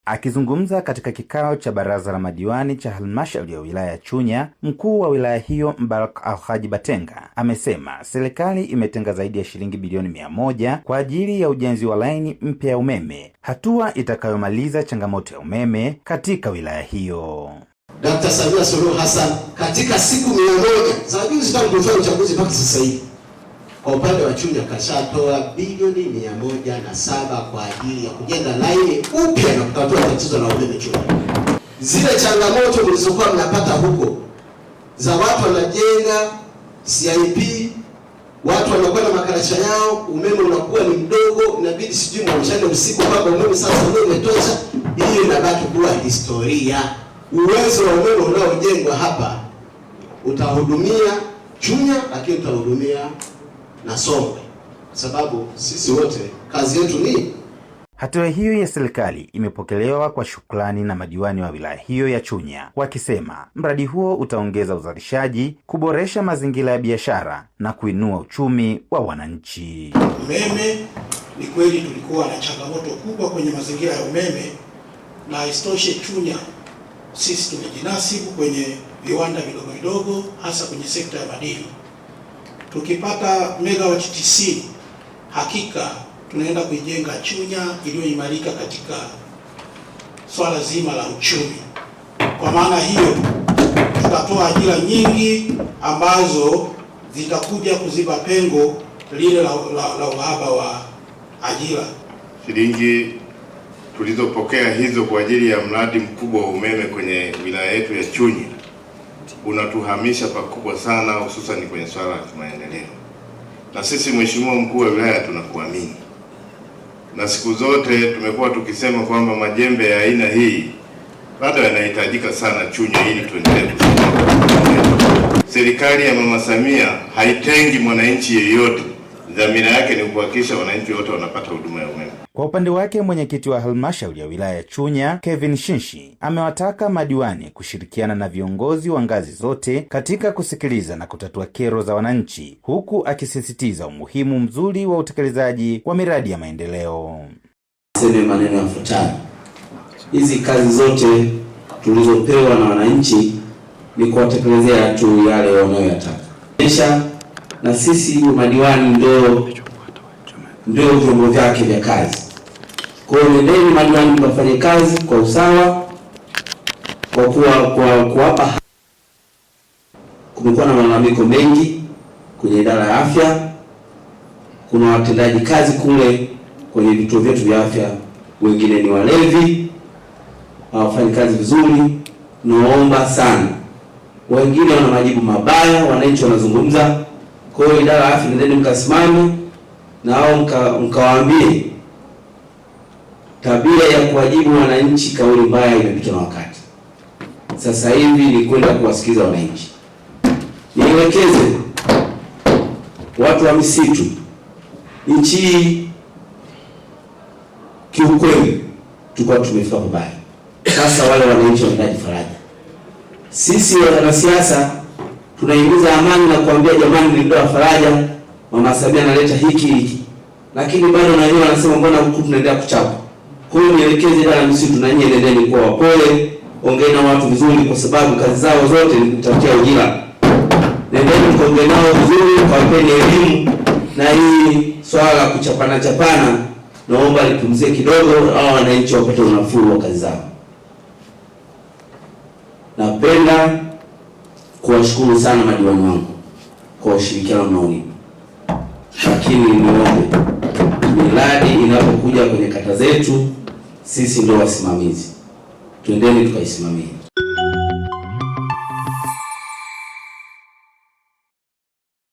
Akizungumza katika kikao cha baraza la madiwani cha halmashauri ya wilaya ya Chunya, mkuu wa wilaya hiyo Mbarak Alhaji Batenga amesema serikali imetenga zaidi ya shilingi bilioni 100 kwa ajili ya ujenzi wa laini mpya ya umeme, hatua itakayomaliza changamoto ya umeme katika wilaya hiyo. Dr. Samia Suluhu Hassan katika siku 100 za juzi tangu kufanya uchaguzi mpaka sasa hivi, kwa upande wa Chunya kashatoa bilioni 107 kwa ajili ya kujenga laini upya na kutatua tatizo la umeme Chunya. Zile changamoto mlizokuwa mnapata huko za watu wanajenga CIP, watu wanakuwa na makarasha yao, umeme unakuwa ni mdogo, inabidi sijui mwamshane usiku kwamba umeme sasa ndio umetosha, hiyo inabaki kuwa historia. Uwezo wa umeme unaojengwa hapa utahudumia Chunya, lakini utahudumia na Songwe, sababu sisi wote kazi yetu ni. Hatua hiyo ya serikali imepokelewa kwa shukrani na madiwani wa wilaya hiyo ya Chunya, wakisema mradi huo utaongeza uzalishaji, kuboresha mazingira ya biashara na kuinua uchumi wa wananchi. Umeme ni kweli tulikuwa na changamoto kubwa kwenye mazingira ya umeme, na istoshe Chunya sisi tumejinasibu kwenye viwanda vidogo vidogo, hasa kwenye sekta ya madini. Tukipata megawati 90, hakika tunaenda kuijenga Chunya iliyoimarika katika swala zima la uchumi. Kwa maana hiyo tutatoa ajira nyingi ambazo zitakuja kuziba pengo lile la uhaba wa ajira. Shilingi tulizopokea hizo kwa ajili ya mradi mkubwa wa umeme kwenye wilaya yetu ya Chunya unatuhamisha pakubwa sana, hususan kwenye swala la maendeleo. Na sisi Mheshimiwa Mkuu wa Wilaya tunakuamini, na siku zote tumekuwa tukisema kwamba majembe ya aina hii bado yanahitajika sana Chunya ili tuendelee kusonga. Serikali ya Mama Samia haitengi mwananchi yeyote. Dhamira yake ni kuhakikisha wananchi wote wanapata huduma ya umeme. Kwa upande wake, mwenyekiti wa halmashauri ya wilaya ya Chunya Kevin Shinshi amewataka madiwani kushirikiana na viongozi wa ngazi zote katika kusikiliza na kutatua kero za wananchi, huku akisisitiza umuhimu mzuri wa utekelezaji wa miradi ya maendeleo. Sema maneno yafuatayo: hizi kazi zote tulizopewa na wananchi ni kuwatekelezea tu yale wanayoyataka. Na sisi madiwani ndio vyombo vyake vya kazi. Kwa hiyo nendeni madiwani mkafanye kazi kwa usawa, kwa kuwapa. Kumekuwa na malalamiko mengi kwenye idara ya afya. Kuna watendaji kazi kule kwenye vituo vyetu vya afya, wengine ni walevi, hawafanyi kazi vizuri. Naomba sana, wengine wana majibu mabaya, wananchi wanazungumza. Kwa hiyo idara ya afya nendeni mkasimame na hao mkawaambie tabia ya kuwajibu wananchi kauli mbaya imepitwa na wakati. Sasa hivi ni kwenda kuwasikiliza wananchi. Nielekeze watu wa misitu, nchi kiukweli tulikuwa tumefika pabaya. Sasa wale wananchi wanahitaji faraja. Sisi wanasiasa tunahimiza amani na kuambia jamani, ndio faraja, Mama Samia analeta hiki, lakini bado na yeye anasema mbona huku tunaendelea kuchapa. Kwa hiyo nielekeze idara ya misitu na nyinyi endeleeni kwa wapole, ongea na watu vizuri, kwa sababu kazi zao zote ni kutafutia ujira. Nendeni mkaongee nao vizuri, kawapeni elimu, na hii swala la kuchapana naomba lipumzie kidogo, au wananchi wapate unafuu wa kazi zao. Napenda kuwashukuru sana madiwani wangu kwa ushirikiano mnaonipa. Lakini niombe, miradi inapokuja kwenye kata zetu, sisi ndio wasimamizi. Twendeni tukaisimamie.